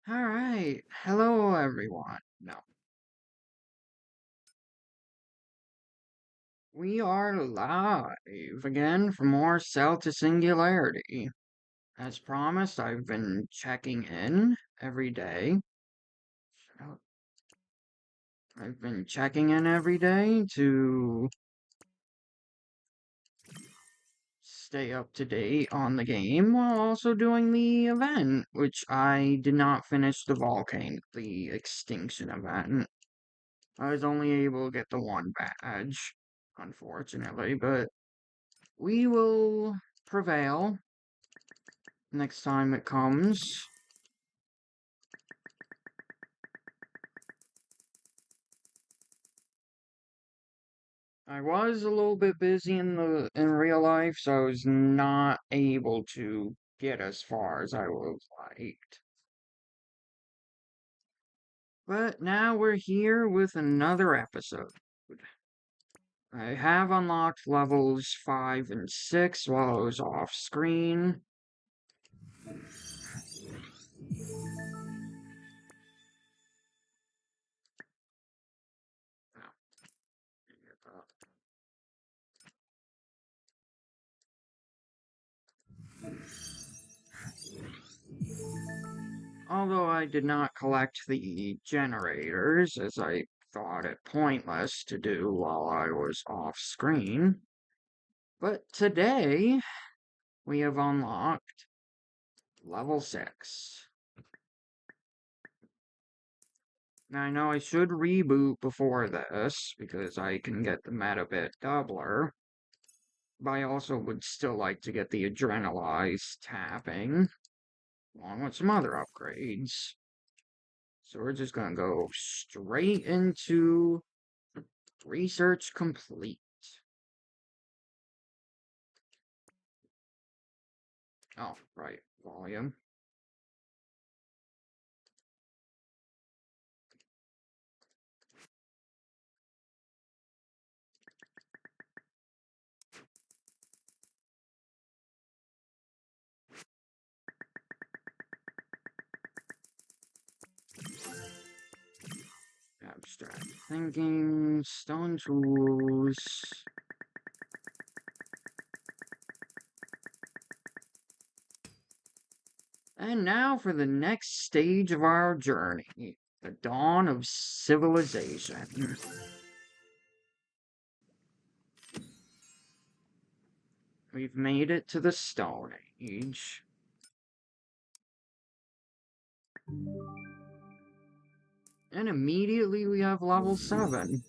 Alright, hello everyone. No, we are live again for more Cell to Singularity. As promised, I've been checking in every day. Oh, I've been checking in every day to stay up to date on the game while also doing the event, which I did not finish the extinction event. I was only able to get the one badge, unfortunately, but we will prevail next time it comes. I was a little bit busy in real life, so I was not able to get as far as I would have liked. But now we're here with another episode. I have unlocked levels 5 and 6 while I was off screen. Although I did not collect the generators, as I thought it pointless to do while I was off screen. But today, we have unlocked level 6. Now, I know I should reboot before this, because I can get the meta bit doubler. But I also would still like to get the adrenalize tapping, along with some other upgrades. So we're just gonna go straight into research complete. Oh, right, volume. Abstract thinking, stone tools. And now for the next stage of our journey, the dawn of civilization. We've made it to the Stone Age. And immediately we have level 7.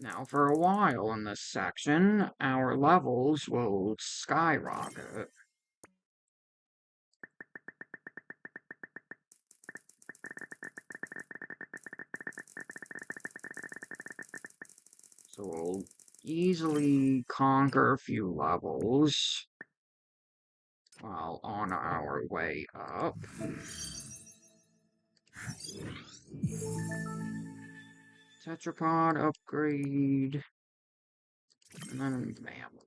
Now, for a while in this section, our levels will skyrocket. So we'll easily conquer a few levels while on our way up. Tetrapod upgrade. And then mammals.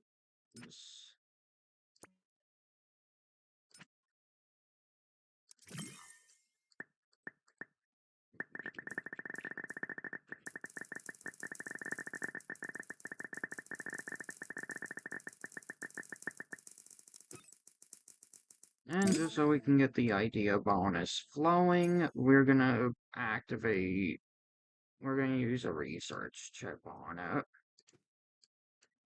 And just so we can get the idea bonus flowing, we're gonna use a research chip on it.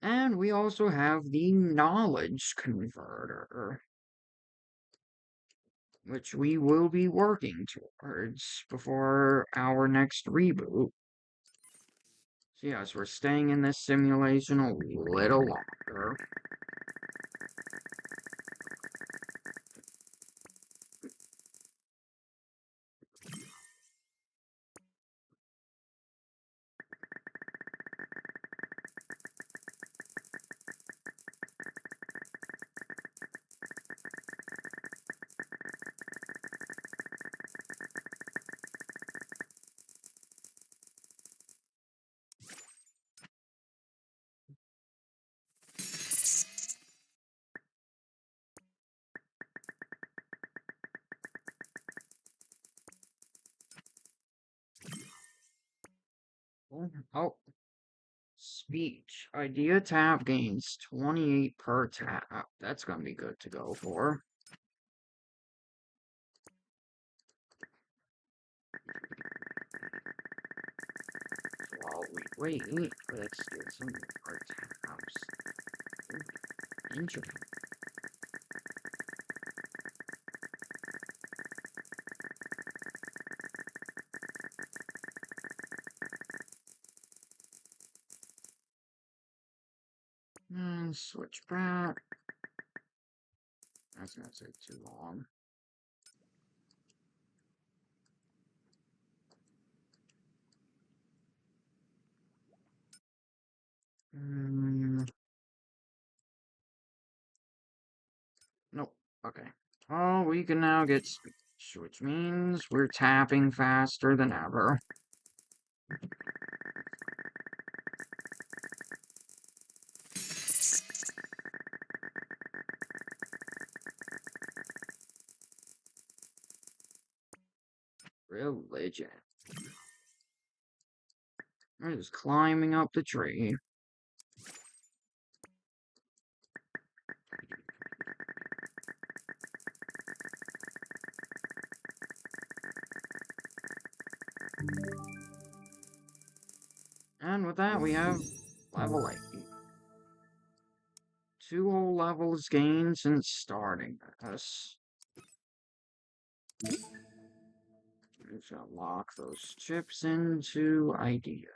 And we also have the knowledge converter, which we will be working towards before our next reboot. So yes, we're staying in this simulation a little longer. Speech. Idea tap gains 28 per tap. That's gonna be good to go for. While we wait, let's get some more taps. Entropy. And switch back. That's gonna take too long. Nope. Okay. Oh, we can now get speech, which means we're tapping faster than ever. Religion. I'm just climbing up the tree. And with that, we have level 8. 2 whole levels gained since starting this. We shall lock those chips into ideas.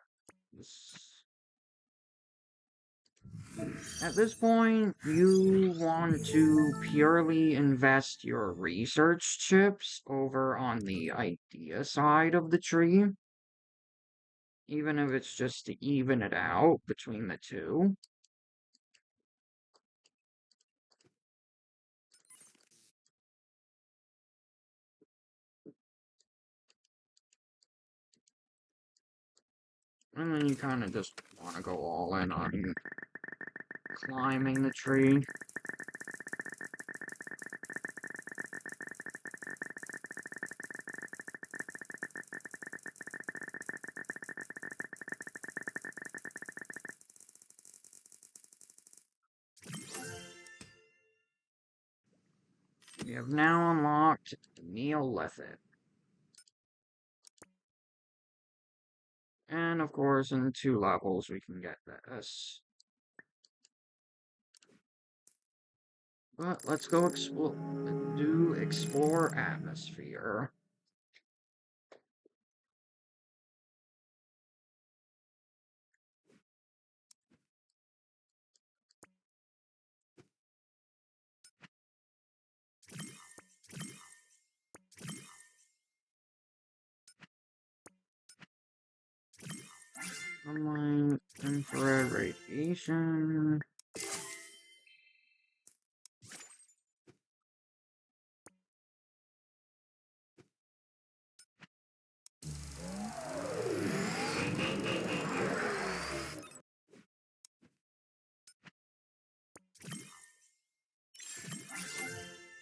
At this point, you want to purely invest your research chips over on the idea side of the tree, even if it's just to even it out between the two. And then you kind of just want to go all in on climbing the tree. We have now unlocked the Neolithic. And of course, in 2 levels, we can get this. But let's go explore atmosphere. Sunlight, infrared radiation.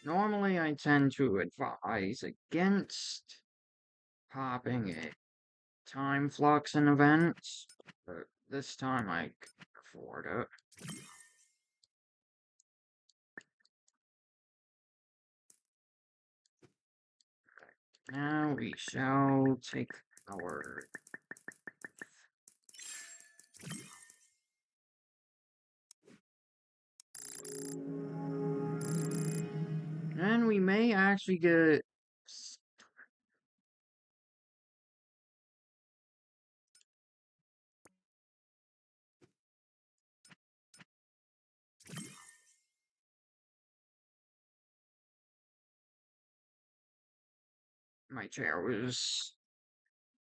Normally, I tend to advise against popping a time flux in events, but this time I can afford it. Now we shall take our... And we may actually get... My chair was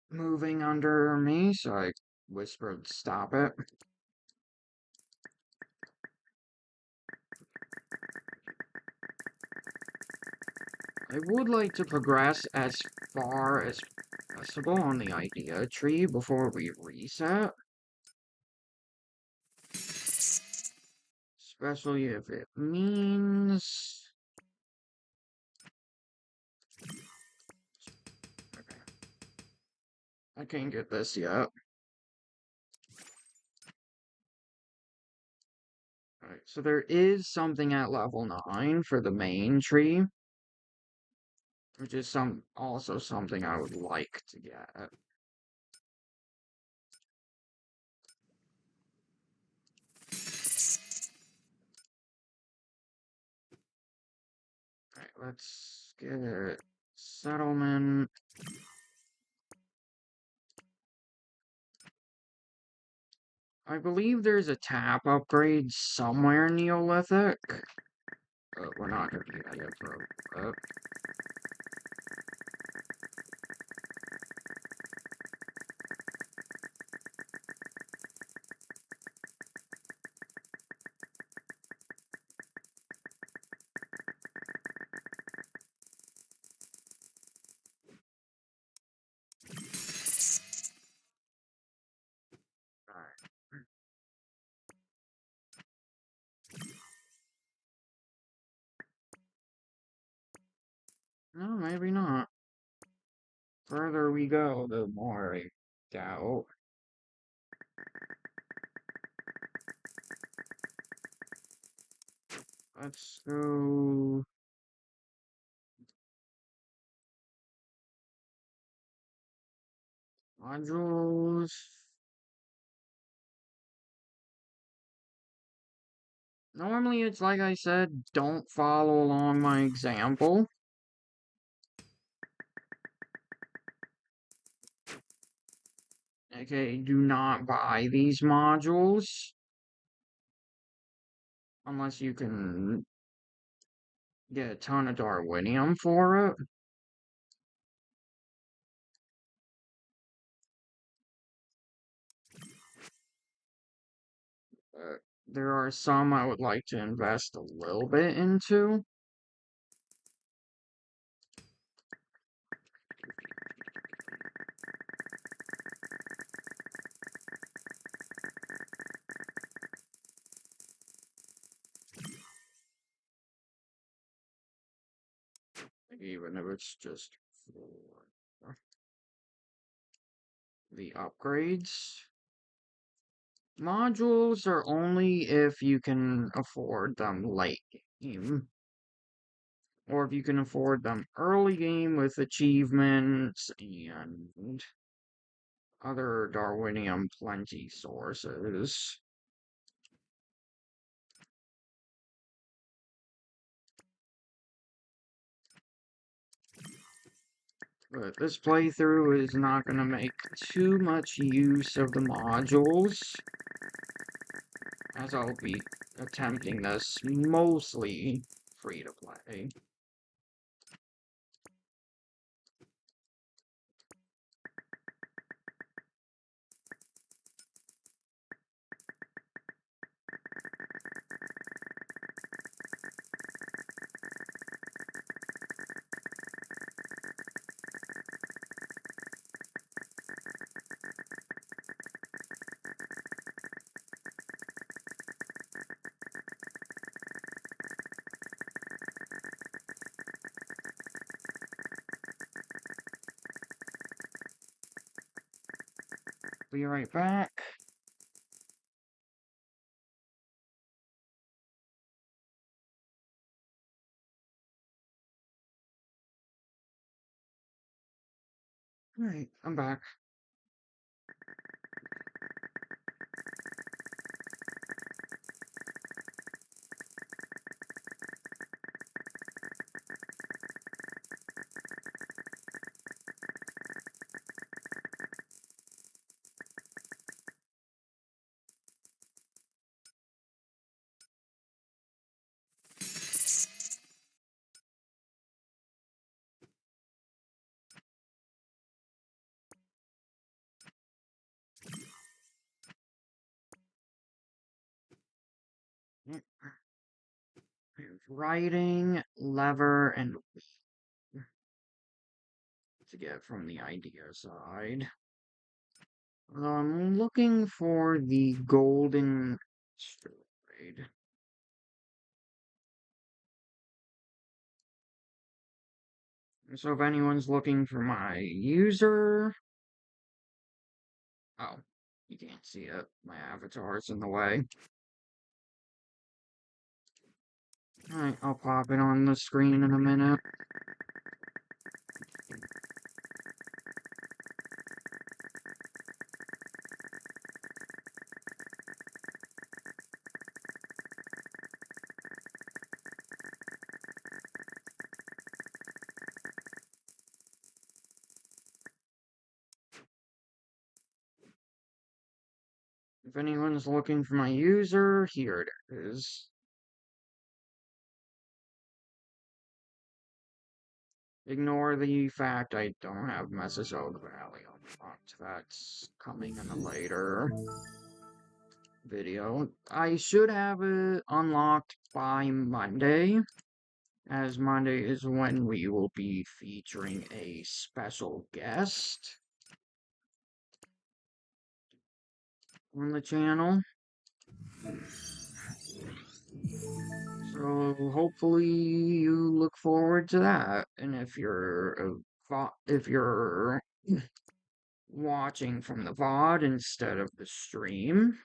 moving under me, so I whispered, "Stop it." I would like to progress as far as possible on the idea tree before we reset. Especially if it means... Okay. I can't get this yet. Alright, so there is something at level 9 for the main tree, which is also something I would like to get. Alright, let's get it. Settlement. I believe there's a tap upgrade somewhere in Neolithic. But we're not gonna be that for it. Alright. No, maybe not. Further we go, the more I doubt. Let's go. Modules. Normally, it's like I said, don't follow along my example. Okay, do not buy these modules unless you can get a ton of Darwinium for it. There are some I would like to invest a little bit into. Even if it's just for the upgrades. Modules are only if you can afford them late game, or if you can afford them early game with achievements and other Darwinium plenty sources. But this playthrough is not going to make too much use of the modules, as I'll be attempting this mostly free to play. Be right back. Alright, I'm back. Writing, lever, and to get from the idea side. Although I'm looking for the golden asteroid. So if anyone's looking for my user... Oh, you can't see it. My avatar's in the way. Alright, I'll pop it on the screen in a minute. If anyone's looking for my user, here it is. Ignore the fact I don't have Mesozoic Valley unlocked. That's coming in a later video. I should have it unlocked by Monday, as Monday is when we will be featuring a special guest on the channel. So hopefully you look forward to that. And if you're watching from the VOD instead of the stream,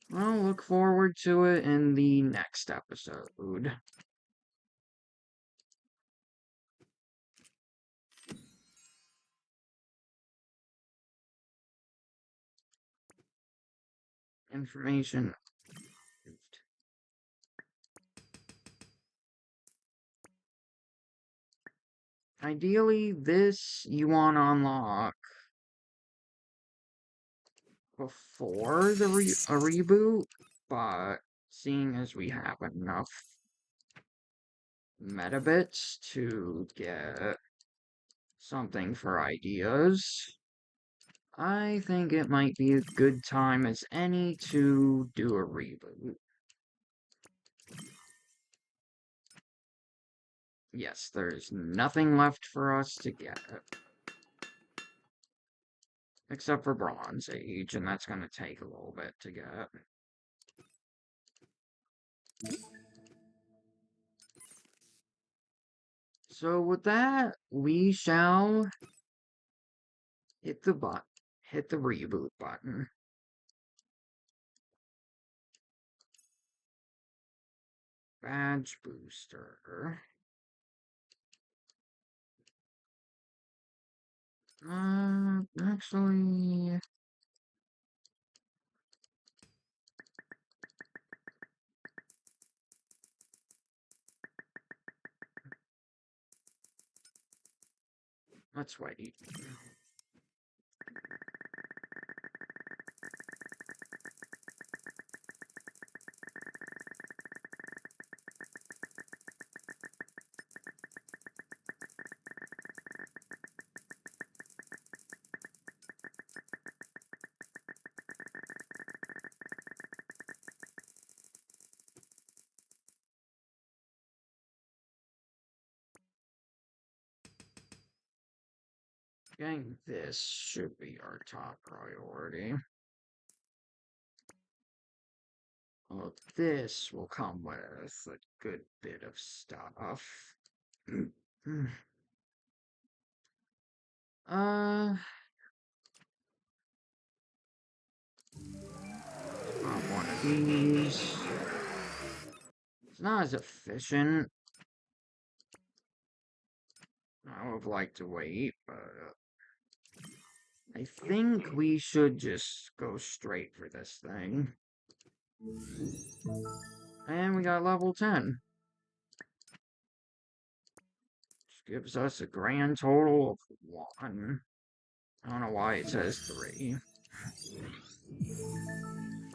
well, look forward to it in the next episode. Information. Ideally, this you want to unlock before a reboot, but seeing as we have enough metabits to get something for ideas, I think it might be a good time as any to do a reboot. Yes, there's nothing left for us to get. Except for Bronze Age, and that's gonna take a little bit to get. So with that, we shall hit the reboot button. Badge booster. Actually, let's wait. Getting this should be our top priority. Well, this will come with a good bit of stuff. One of these. It's not as efficient. I would have liked to wait, but I think we should just go straight for this thing. And we got level 10. Which gives us a grand total of 1. I don't know why it says 3.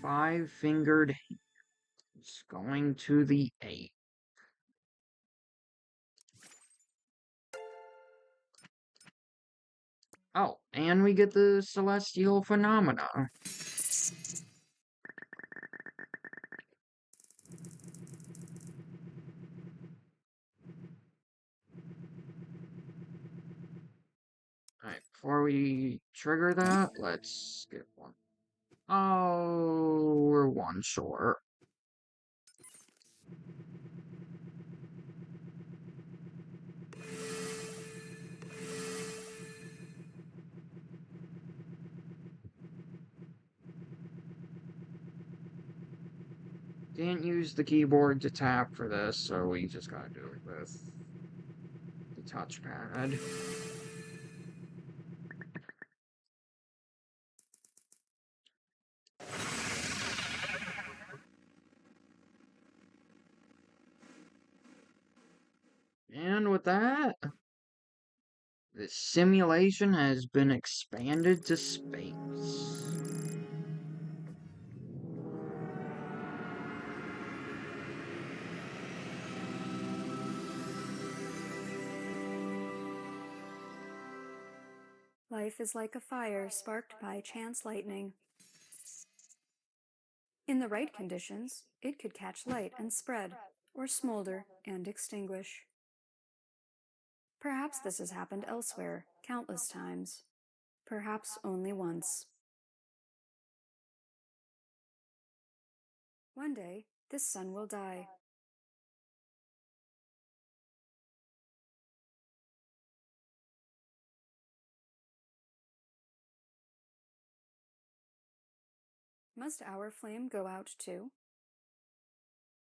5-fingered hands going to the 8. Oh, and we get the celestial phenomena. Alright, before we trigger that, let's get one. Oh, we're one short. Can't use the keyboard to tap for this, so we just gotta do it with the touchpad. And with that, the simulation has been expanded to space. Life is like a fire sparked by chance lightning. In the right conditions, it could catch light and spread, or smolder and extinguish. Perhaps this has happened elsewhere, countless times. Perhaps only once. One day, this sun will die. Must our flame go out too?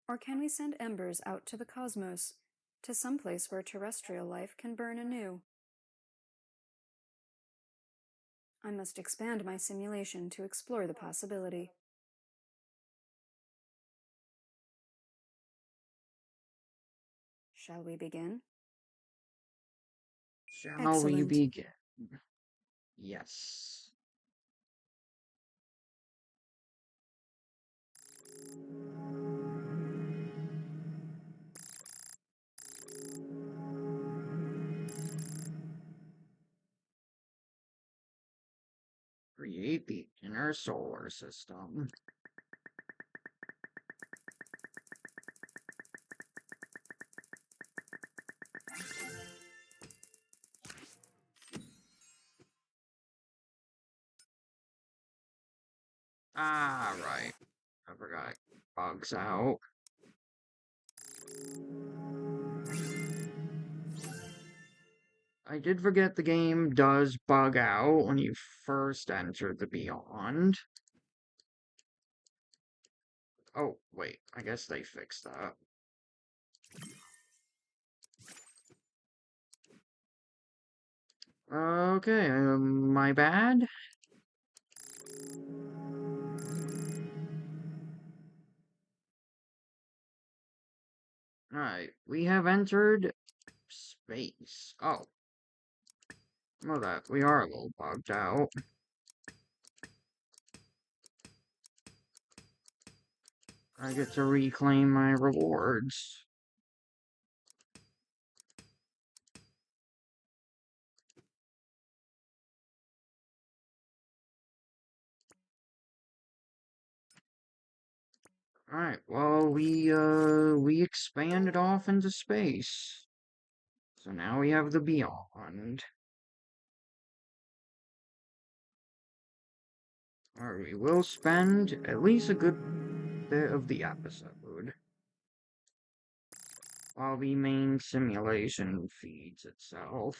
Or can we send embers out to the cosmos, to some place where terrestrial life can burn anew? I must expand my simulation to explore the possibility. Shall we begin? Shall we Excellent. begin? Yes. Create the inner solar system. Ah, right. I forgot. Bugs out. I did forget the game does bug out when you first enter the Beyond. Oh, wait. I guess they fixed that. Okay, my bad. Alright, we have entered space. Oh, well that we are a little bugged out. I get to reclaim my rewards. Alright, well we expanded off into space. So now we have the Beyond. Or we will spend at least a good bit of the episode while the main simulation feeds itself.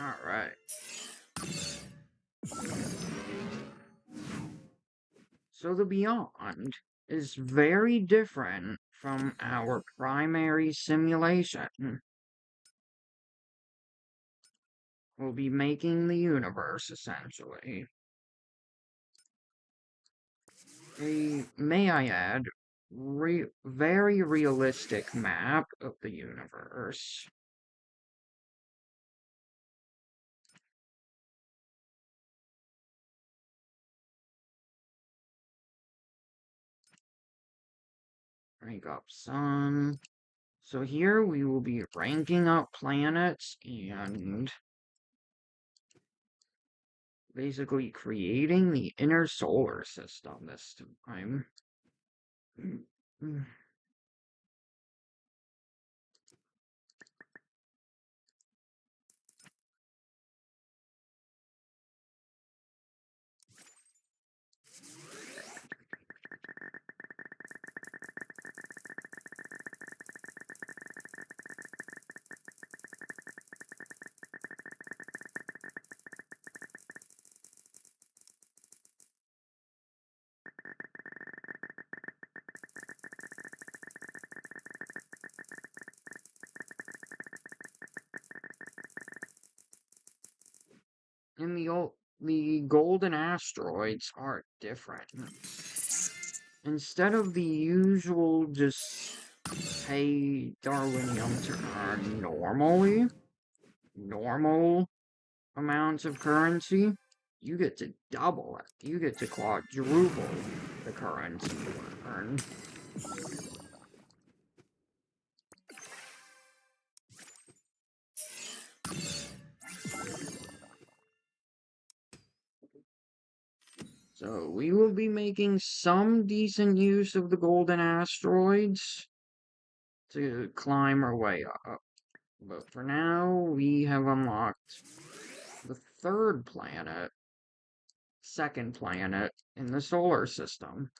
Alright. So the Beyond is very different from our primary simulation. We'll be making the universe, essentially. May I add, very realistic map of the universe. Rank up sun. So here we will be ranking up planets and basically creating the inner solar system this time. the golden asteroids are different. Instead of the usual just pay Darwinium to earn normal amounts of currency, you get to double it. You get to quadruple the currency you earn. So we will be making some decent use of the golden asteroids to climb our way up. But for now, we have unlocked the second planet in the solar system.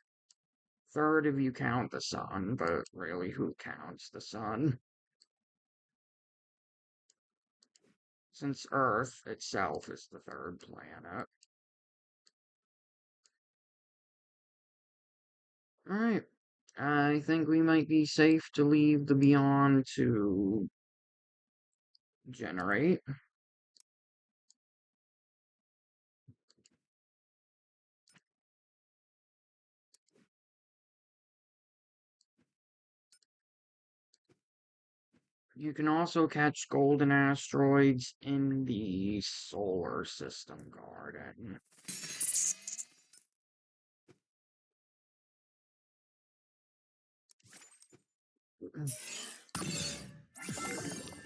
Third if you count the sun, but really, who counts the sun? Since Earth itself is the third planet. Alright, I think we might be safe to leave the Beyond to generate. You can also catch golden asteroids in the solar system garden.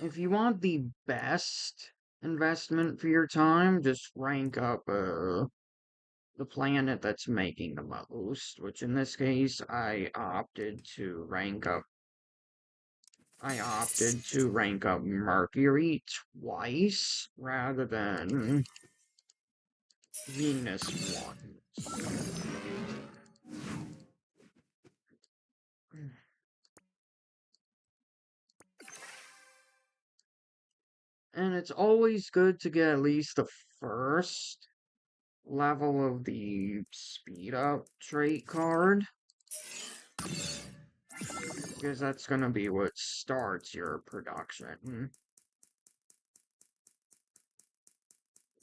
If you want the best investment for your time, just rank up the planet that's making the most, which in this case I opted to rank up Mercury twice rather than Venus once. And it's always good to get at least the first level of the speed up trait card, because that's gonna be what starts your production.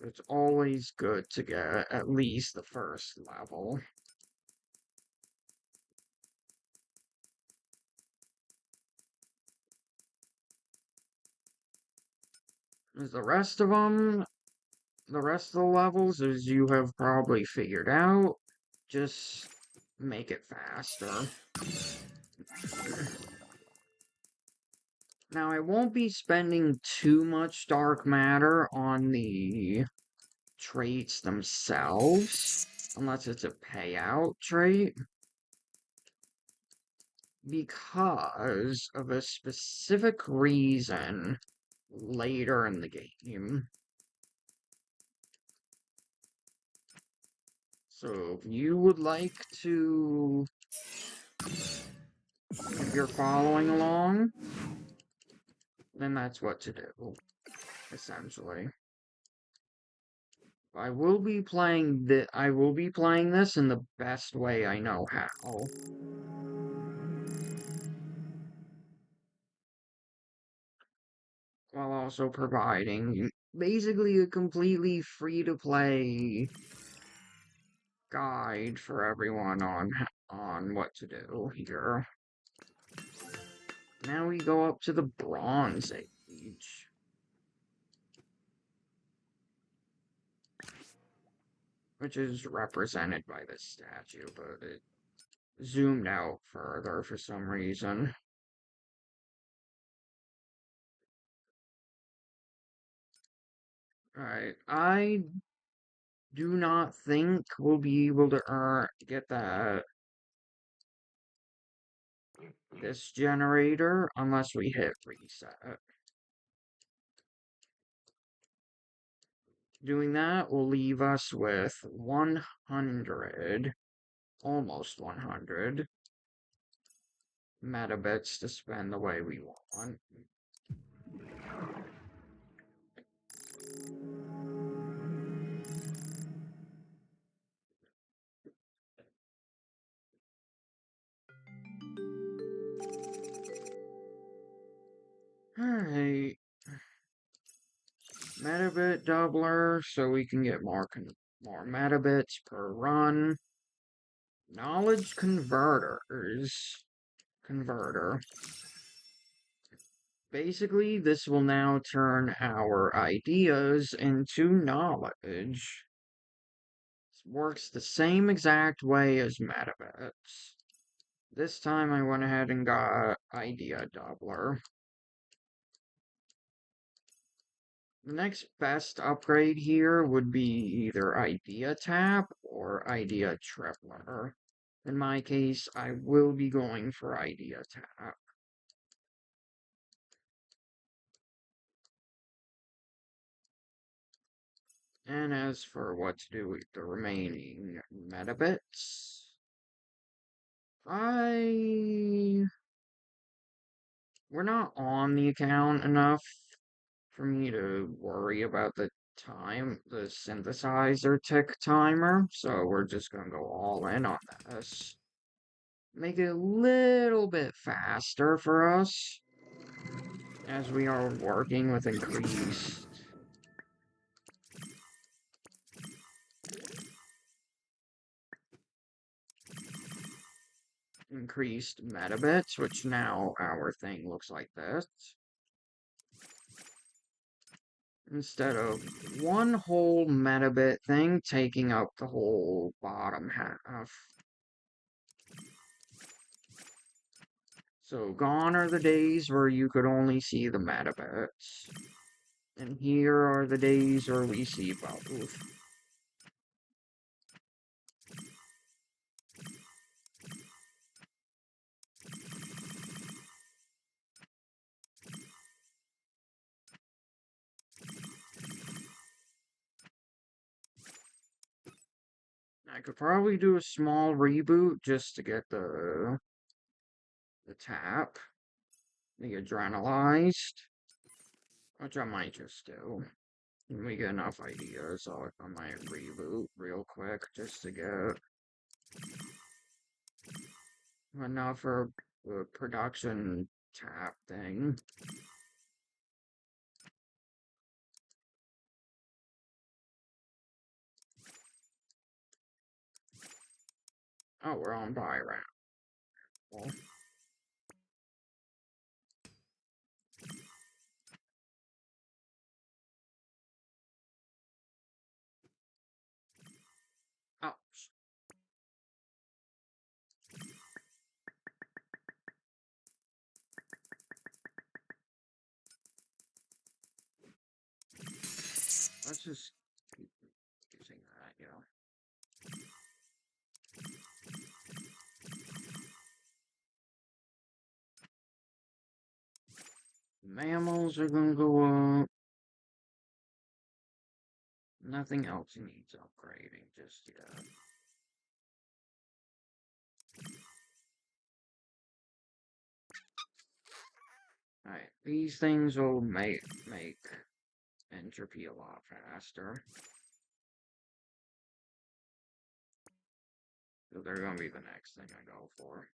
It's always good to get at least the first level. As the rest of them, the rest of the levels, as you have probably figured out, just make it faster. Now, I won't be spending too much dark matter on the traits themselves, unless it's a payout trait, because of a specific reason later in the game. So if you would like to, if you're following along, then that's what to do, essentially. I will be playing this in the best way I know how. While also providing basically a completely free-to-play guide for everyone on what to do here. Now we go up to the Bronze Age, which is represented by this statue, but it zoomed out further for some reason. Alright, I do not think we'll be able to get this generator unless we hit reset. Doing that will leave us with 100, almost 100 metabits to spend the way we want. Alright. metabit doubler so we can get more metabits per run. Knowledge converter. Basically, this will now turn our ideas into knowledge. It works the same exact way as metabits. This time I went ahead and got idea doubler. The next best upgrade here would be either idea tap or idea tripler. In my case, I will be going for idea tap. And as for what to do with the remaining metabits, we're not on the account enough for me to worry about the synthesizer tick timer, so we're just gonna go all in on this. Make it a little bit faster for us as we are working with increased metabits, which now our thing looks like this. Instead of one whole metabit thing taking up the whole bottom half. So gone are the days where you could only see the metabits. And here are the days where we see both. I could probably do a small reboot just to get the tap, the adrenalized, which I might just do. When we get enough ideas, I might reboot real quick just to get enough for the production tap thing. Oh, we're on buy round. Well, oh, let's just keep using that, you know. Mammals are gonna go up. Nothing else needs upgrading just yet. Alright, these things will make entropy a lot faster. So they're gonna be the next thing I go for.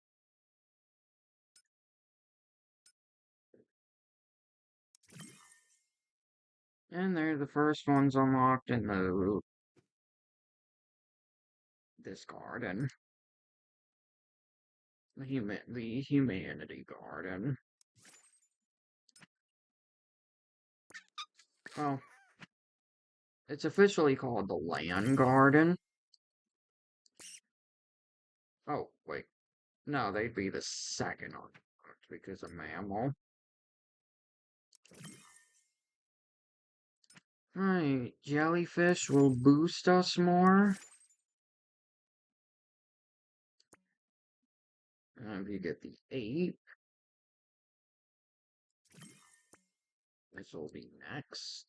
And they're the first ones unlocked in this garden. The humanity garden. Well, it's officially called the land garden. Oh, wait. No, they'd be the second unlocked because of mammal. Right, jellyfish will boost us more. And if you get the 8, this will be next.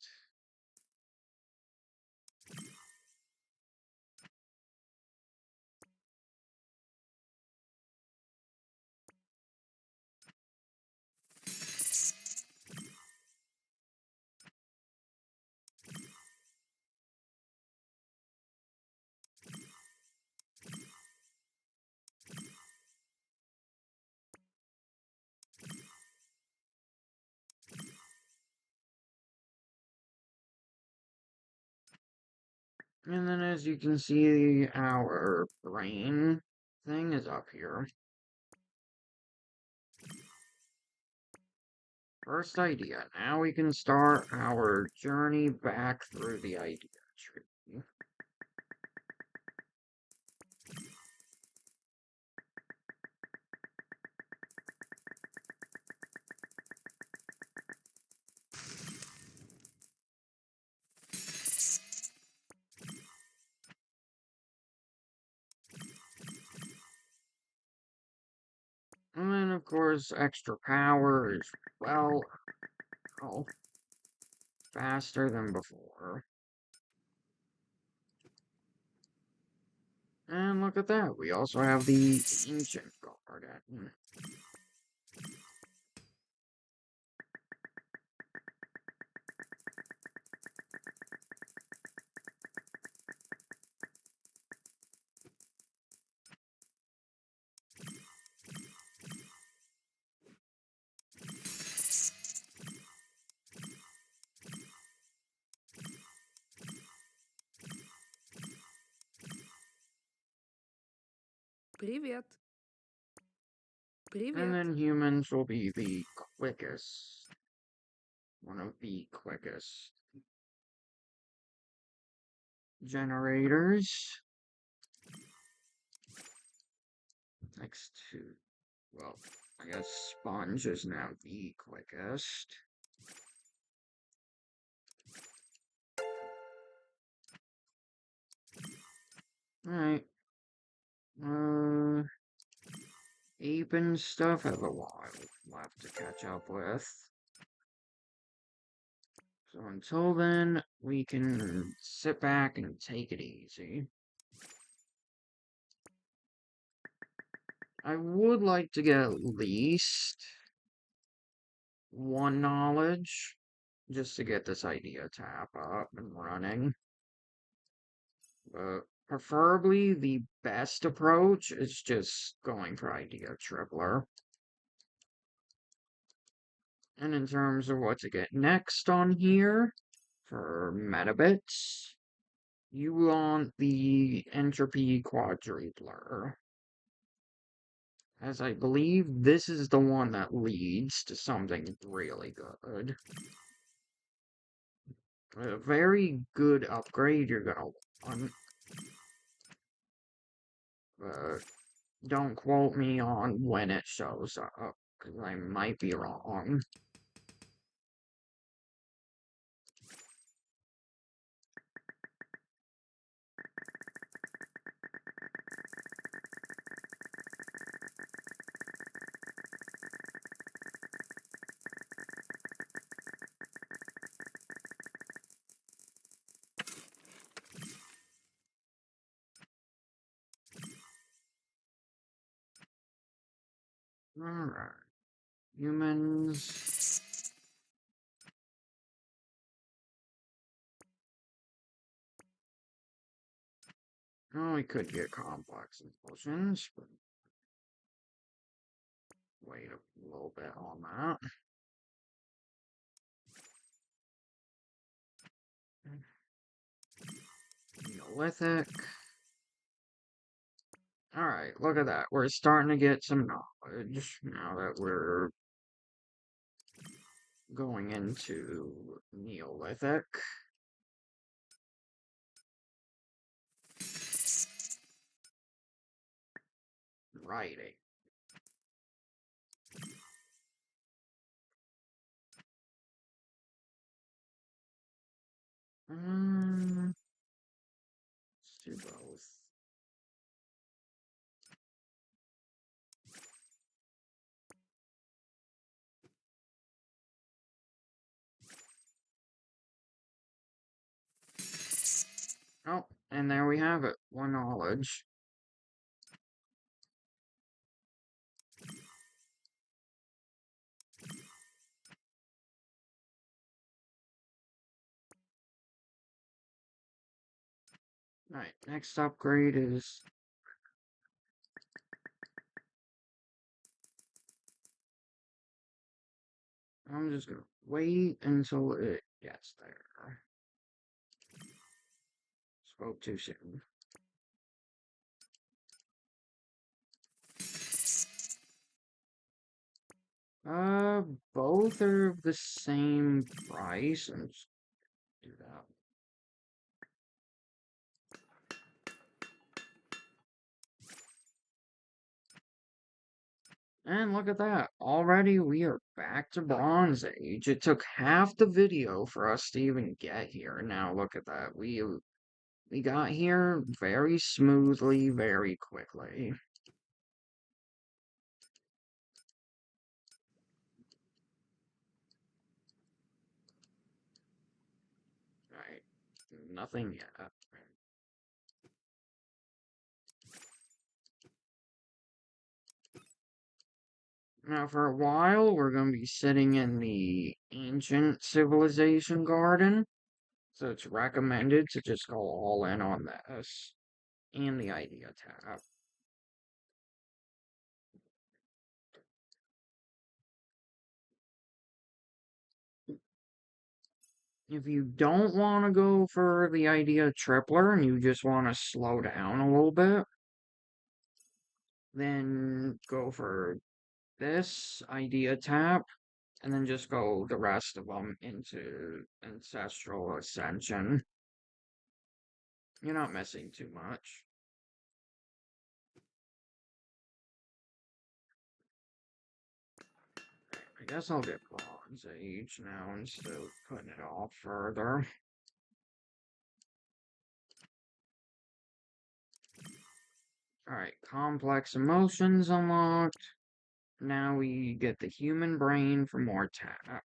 And then as you can see, our brain thing is up here. First idea. Now we can start our journey back through the idea tree. And then, of course, extra power is, well, oh, faster than before. And look at that, we also have the Ancient Guard. Привет. And Привет. then humans will be the quickest. One of the quickest generators. Next to, well, I guess Sponge is now the quickest. Alright. Ape and stuff have a while left to catch up with. So until then, we can sit back and take it easy. I would like to get at least one knowledge, just to get this idea tab up and running. But preferably, the best approach is just going for idea tripler. And in terms of what to get next on here, for metabits, you want the Entropy quadrupler. As I believe this is the one that leads to something really good. A very good upgrade you're gonna want. But don't quote me on when it shows up, because I might be wrong. Alright. Humans. Oh, we could get complex impulsions, but wait a little bit on that. Neolithic. Alright, look at that. We're starting to get some knowledge now that we're going into Neolithic. Writing. Let's do both. Oh, and there we have it. One knowledge. Alright, next upgrade is... I'm just gonna wait until it gets there. Spoke too soon. Both are the same price, and just do that. And look at that. Already we are back to Bronze Age. It took half the video for us to even get here. Now look at that. We got here very smoothly, very quickly. Right. Nothing yet. Now, for a while, we're going to be sitting in the ancient civilization garden. So it's recommended to just go all in on this and the idea tab. If you don't want to go for the idea tripler and you just want to slow down a little bit, then go for this idea tab and then just go the rest of them into Ancestral Ascension. You're not missing too much. I guess I'll get Bronze Age now instead of putting it off further. Alright, complex emotions unlocked. Now we get the human brain for more tap.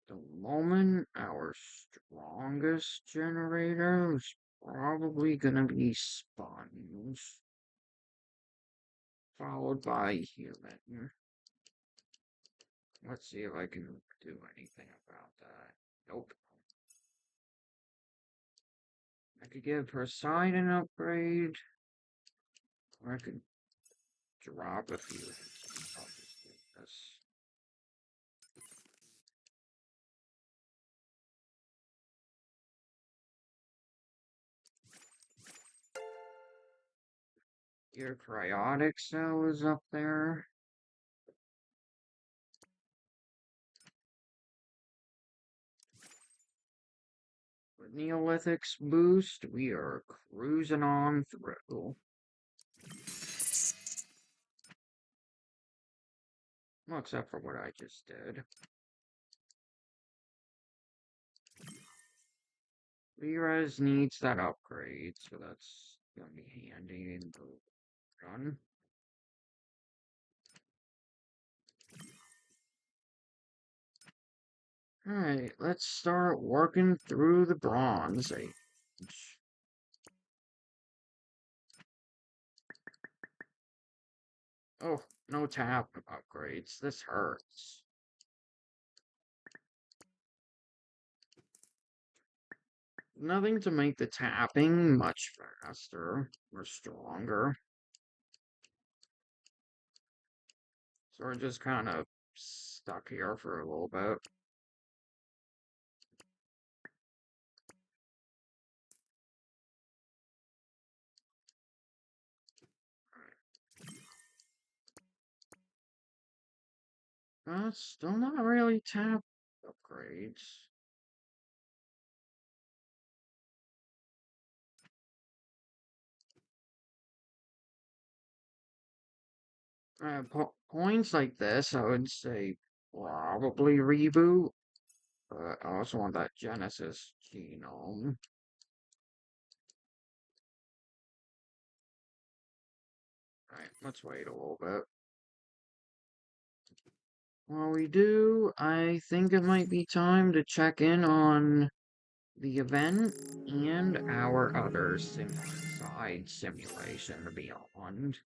The moment our strongest generator is probably gonna be sponge, followed by human. Let's see if I can do anything about that. Nope. I could give Poseidon an upgrade, or I could drop a few. I'll just do this. Your cryotic cell is up there. With Neolithic's boost, we are cruising on through. Well, except for what I just did. Res needs that upgrade, so that's gonna be handy in the run. Alright, let's start working through the Bronze Age. Oh, no tap upgrades. This hurts. Nothing to make the tapping much faster or stronger. So we're just kind of stuck here for a little bit. Still not really tap upgrades. Points like this, I would say probably reboot, but I also want that Genesis genome. Alright, let's wait a little bit. While we do, I think it might be time to check in on the event and our other side simulation beyond.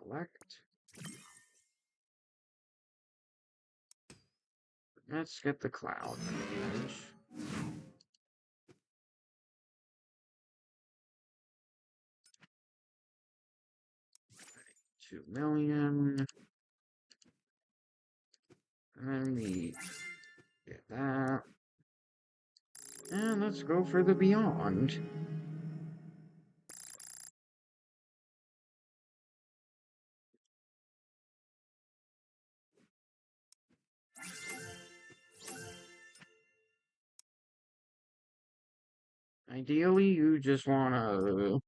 Collect. Let's get the cloud image. $2 million. And then we get that. And let's go for the beyond. Ideally, you just want to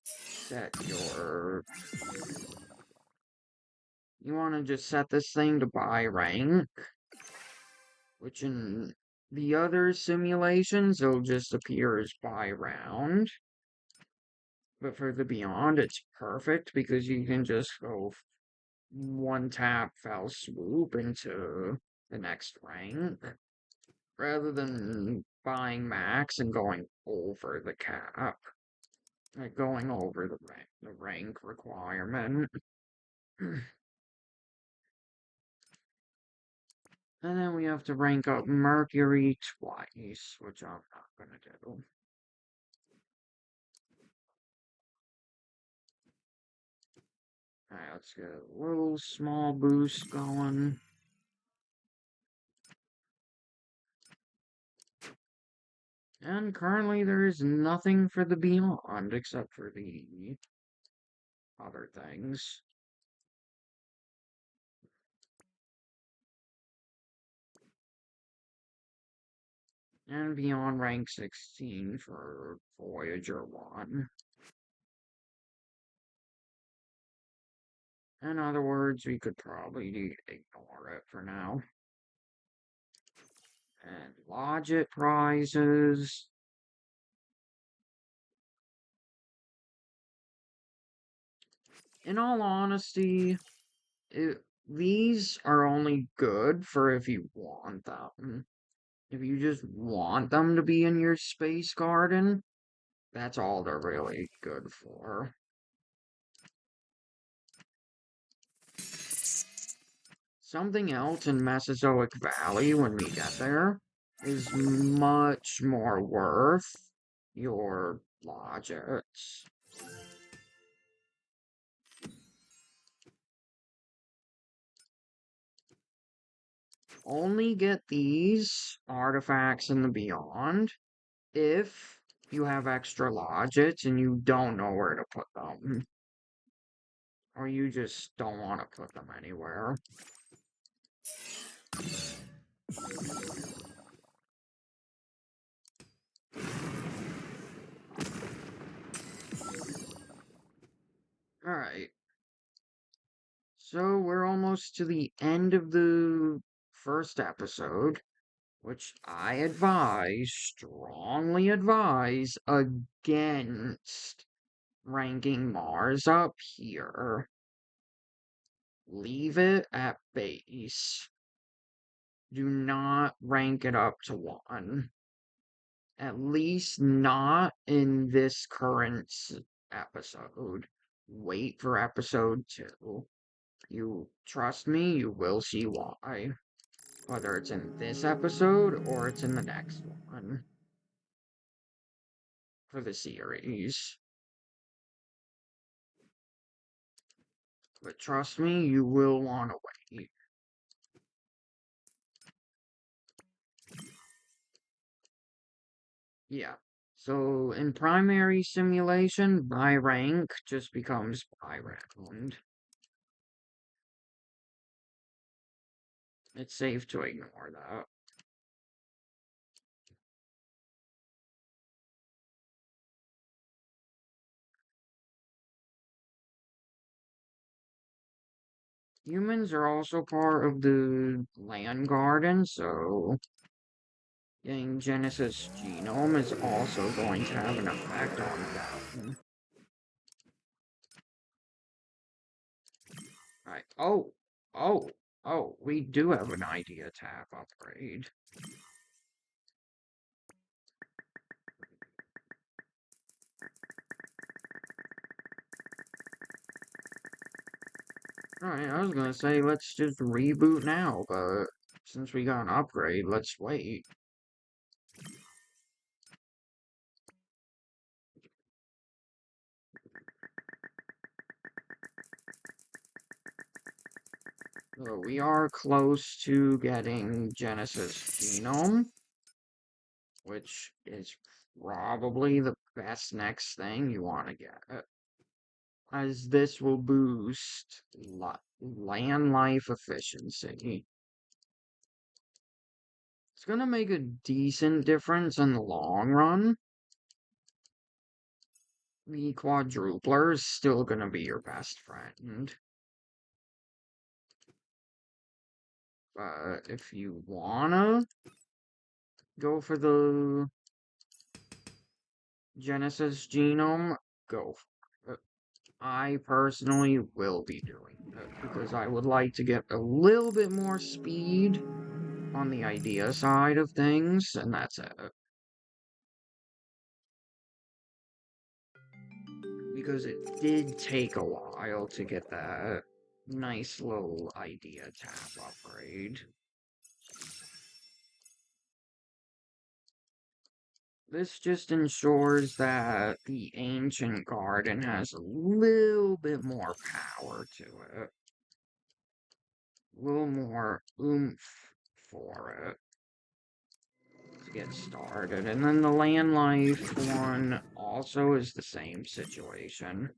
set your... You want to just set this thing to buy rank, which in the other simulations, it'll just appear as buy round. But for the beyond, it's perfect because you can just go one tap fell swoop into the next rank rather than buying max and going over the cap, like going over the rank requirement. And then we have to rank up Mercury twice, which I'm not gonna do. Alright, let's get a little small boost going. And currently there is nothing for the beyond except for the other things. And beyond rank 16 for Voyager 1. In other words, we could probably ignore it for now. And Logit prizes. In all honesty, these are only good for if you want them. If you just want them to be in your space garden, that's all they're really good for. Something else in Mesozoic Valley when we get there is much more worth your logits. Only get these artifacts in the beyond if you have extra logits and you don't know where to put them. Or you just don't want to put them anywhere. Alright. So we're almost to the end of the first episode, which I strongly advise against ranking Mars up here. Leave it at base. Do not rank it up to 1. At least not in this current episode. Wait for episode 2. You trust me, you will see why. Whether it's in this episode or it's in the next one for the series. But trust me, you will want to wait. Yeah. So in primary simulation, by rank just becomes by round. It's safe to ignore that. Humans are also part of the land garden, so getting Genesis genome is also going to have an effect on them. Right. Oh, we do have an idea tab upgrade. Alright, I was gonna say let's just reboot now, but since we got an upgrade, let's wait. So we are close to getting Genesis Genome, which is probably the best next thing you want to get, as this will boost land life efficiency. It's gonna make a decent difference in the long run. The quadrupler is still gonna be your best friend. But if you wanna go for the Genesis genome, go for it. I personally will be doing it because I would like to get a little bit more speed on the idea side of things, and that's it. Because it did take a while to get that nice little idea tab upgrade. This just ensures that the ancient garden has a little bit more power to it. A little more oomph for it to get started. And then the land life one also is the same situation.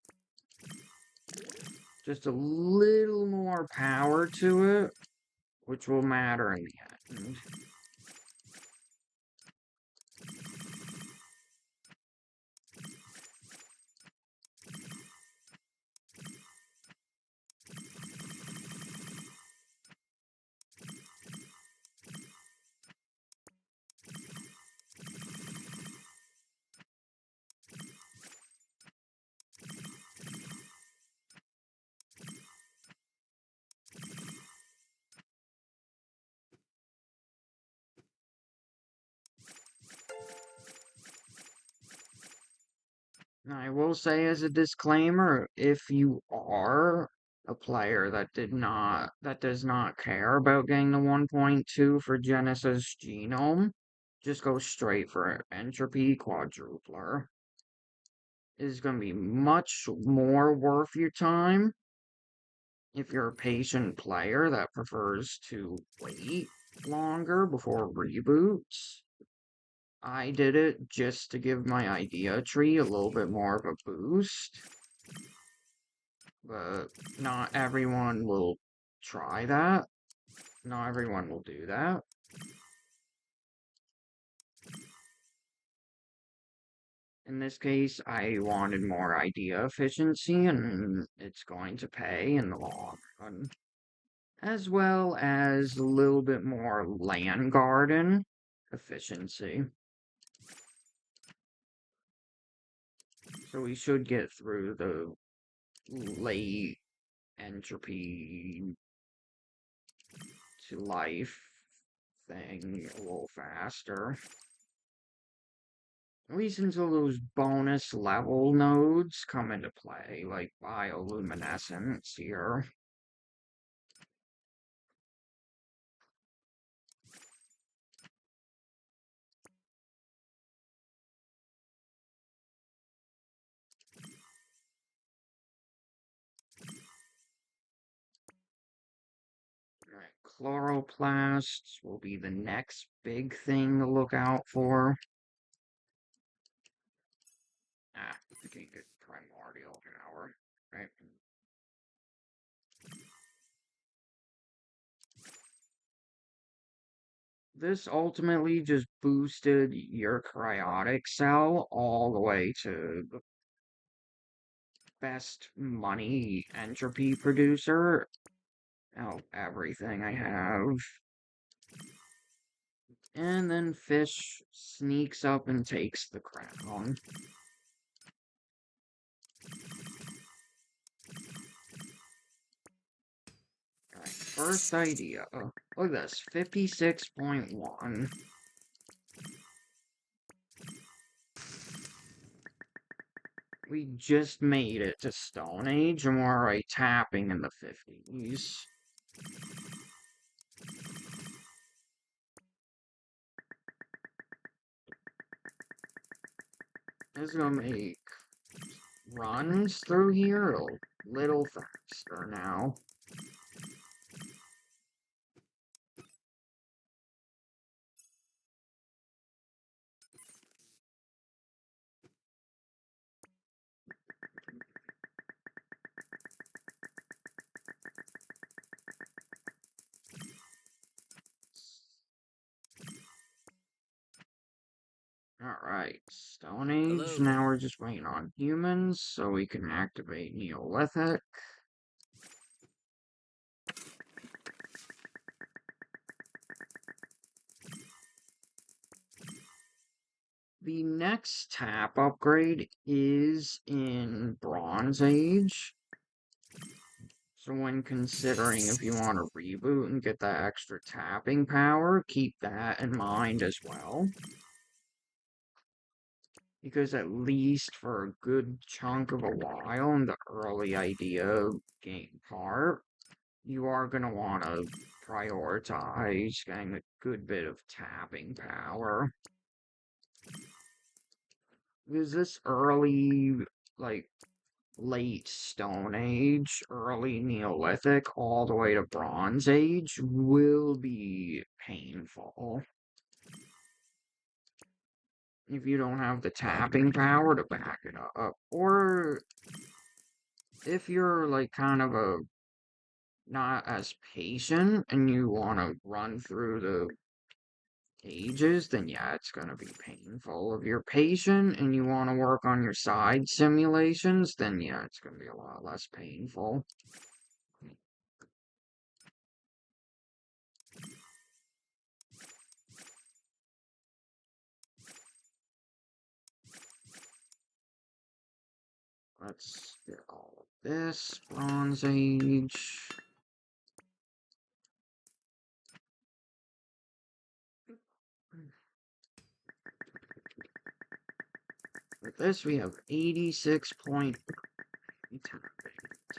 Just a little more power to it, which will matter in the end. Now, I will say as a disclaimer, if you are a player that does not care about getting the 1.2 for Genesis Genome, just go straight for Entropy Quadrupler. It is going to be much more worth your time if you're a patient player that prefers to wait longer before reboots. I did it just to give my idea tree a little bit more of a boost, but not everyone will try that. Not everyone will do that. In this case, I wanted more idea efficiency, and it's going to pay in the long run. As well as a little bit more land garden efficiency. So we should get through the late entropy to life thing a little faster. At least until those bonus level nodes come into play, like bioluminescence here. Alright, chloroplasts will be the next big thing to look out for. Ah, I can't get primordial power, right? This ultimately just boosted your cryotic cell all the way to the best money entropy producer out of everything I have. And then Fish sneaks up and takes the crown. Alright, first idea. Look at this, 56.1. We just made it to Stone Age and we're already tapping in the 50s. This is gonna make runs through here a little faster now. Alright, Stone Age. Hello. Now we're just waiting on humans so we can activate Neolithic. The next tap upgrade is in Bronze Age. So when considering if you want to reboot and get that extra tapping power, keep that in mind as well. Because at least for a good chunk of a while in the early idea game part, you are going to want to prioritize getting a good bit of tapping power. Because this early, like, late Stone Age, early Neolithic, all the way to Bronze Age will be painful. If you don't have the tapping power to back it up. Or if you're, like, kind of a not as patient and you want to run through the ages, then yeah, it's going to be painful. If you're patient and you want to work on your side simulations, then yeah, it's going to be a lot less painful. Let's get all of this. Bronze Age. With this, we have 86 point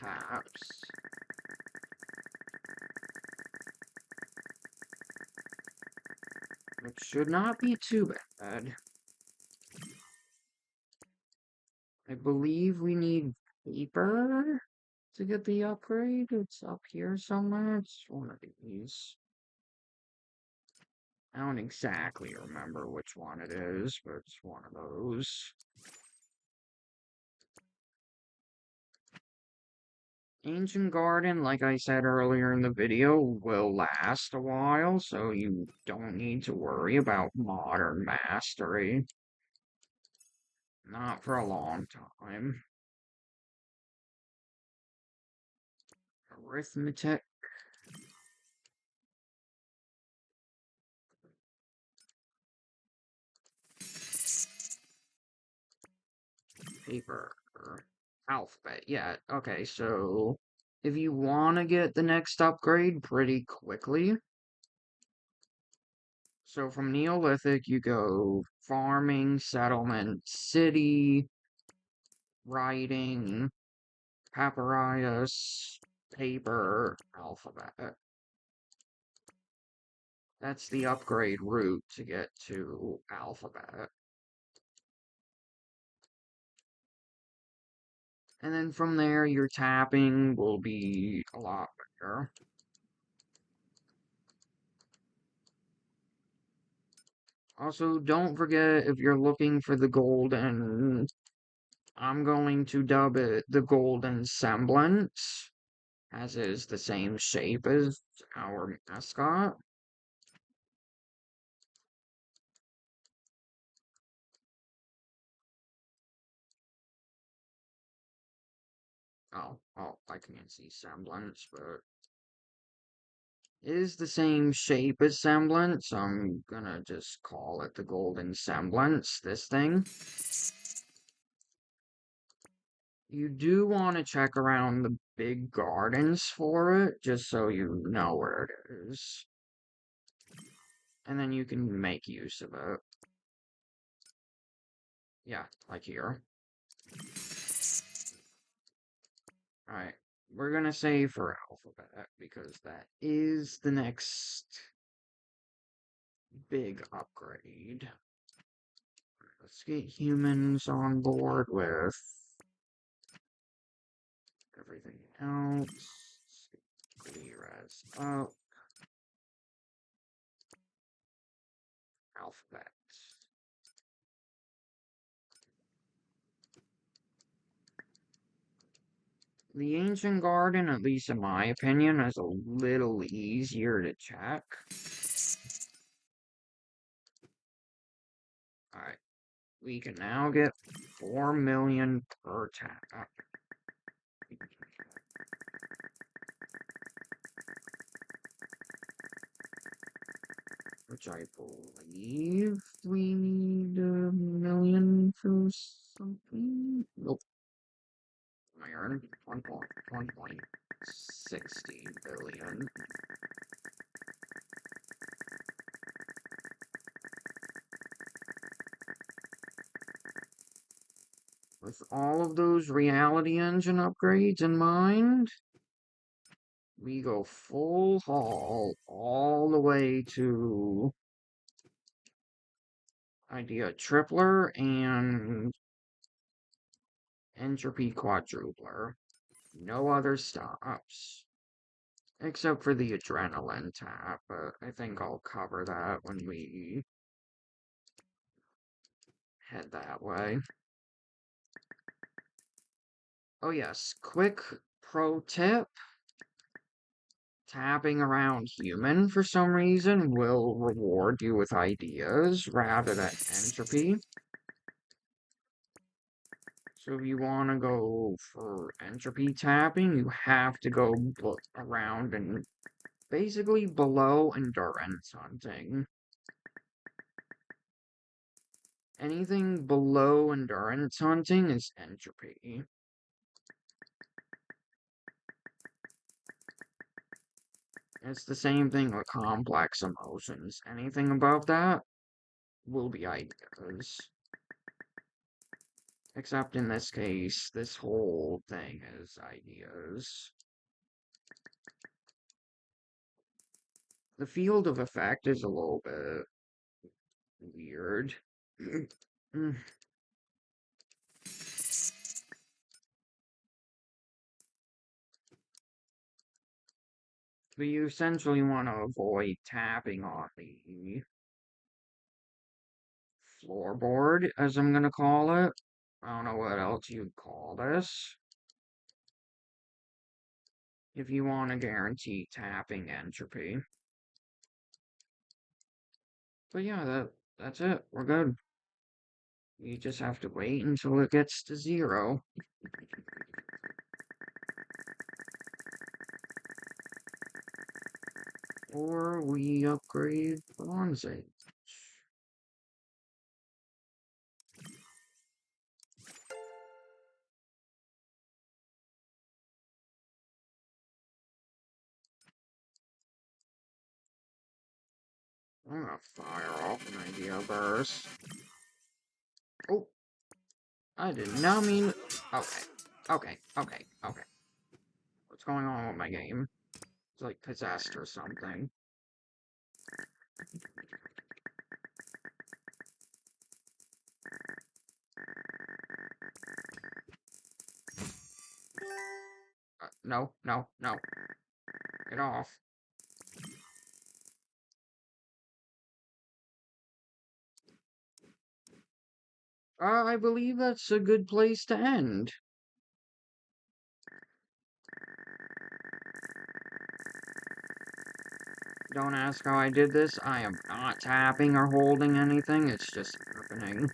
taps. Which should not be too bad. I believe we need paper to get the upgrade. It's up here somewhere. It's one of these. I don't exactly remember which one it is, but it's one of those. Ancient Garden, like I said earlier in the video, will last a while, so you don't need to worry about Modern Mastery. Not for a long time. Arithmetic. Paper. Alphabet. Yeah, okay, so if you want to get the next upgrade pretty quickly, so from Neolithic, you go farming, settlement, city, writing, papyrus, paper, alphabet. That's the upgrade route to get to alphabet. And then from there, your tapping will be a lot better. Also, don't forget if you're looking for the golden, I'm going to dub it the golden semblance, as is the same shape as our mascot. Oh, I can't see semblance, but it is the same shape as semblance. I'm gonna just call it the golden semblance, this thing. You do want to check around the big gardens for it, just so you know where it is. And then you can make use of it. Yeah, like here. Alright, we're gonna save for alphabet because that is the next big upgrade. Let's get humans on board with everything else. Clear as up. Alphabet. The Ancient Garden, at least in my opinion, is a little easier to check. Alright, we can now get 4 million per tap. Which I believe we need a million for something. Nope. I earned 1.60 billion. With all of those reality engine upgrades in mind, we go full haul all the way to idea tripler and entropy quadrupler. No other stops. Except for the adrenaline tap, but I think I'll cover that when we head that way. Oh yes, quick pro tip. Tapping around human for some reason will reward you with ideas rather than entropy. So if you want to go for entropy tapping, you have to go around and basically below endurance hunting. Anything below endurance hunting is entropy. It's the same thing with complex emotions. Anything above that will be ideas. Except in this case, this whole thing is ideas. The field of effect is a little bit weird. But you essentially want to avoid tapping on the floorboard, as I'm gonna call it. I don't know what else you'd call this. If you want to guarantee tapping entropy. But yeah, that's it. We're good. We just have to wait until it gets to 0. Or we upgrade Bronze Age. I'm gonna fire off an idea burst. Oh, I did not mean. Okay. What's going on with my game? It's like possessed or something. No. Get off. I believe that's a good place to end. Don't ask how I did this. I am not tapping or holding anything. It's just happening.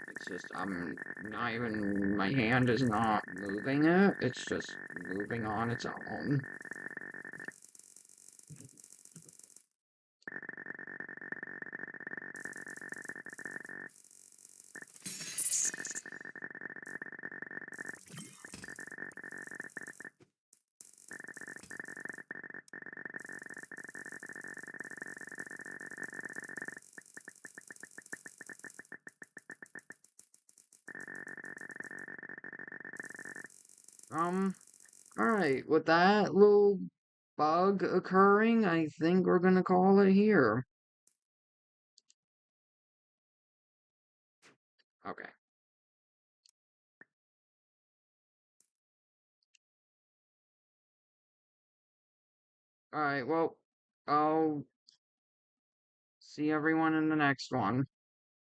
It's just, I'm not even, my hand is not moving it. It's just moving on its own. Um, alright, with that little bug occurring, I think we're gonna call it here. Okay. Alright, well, I'll see everyone in the next one.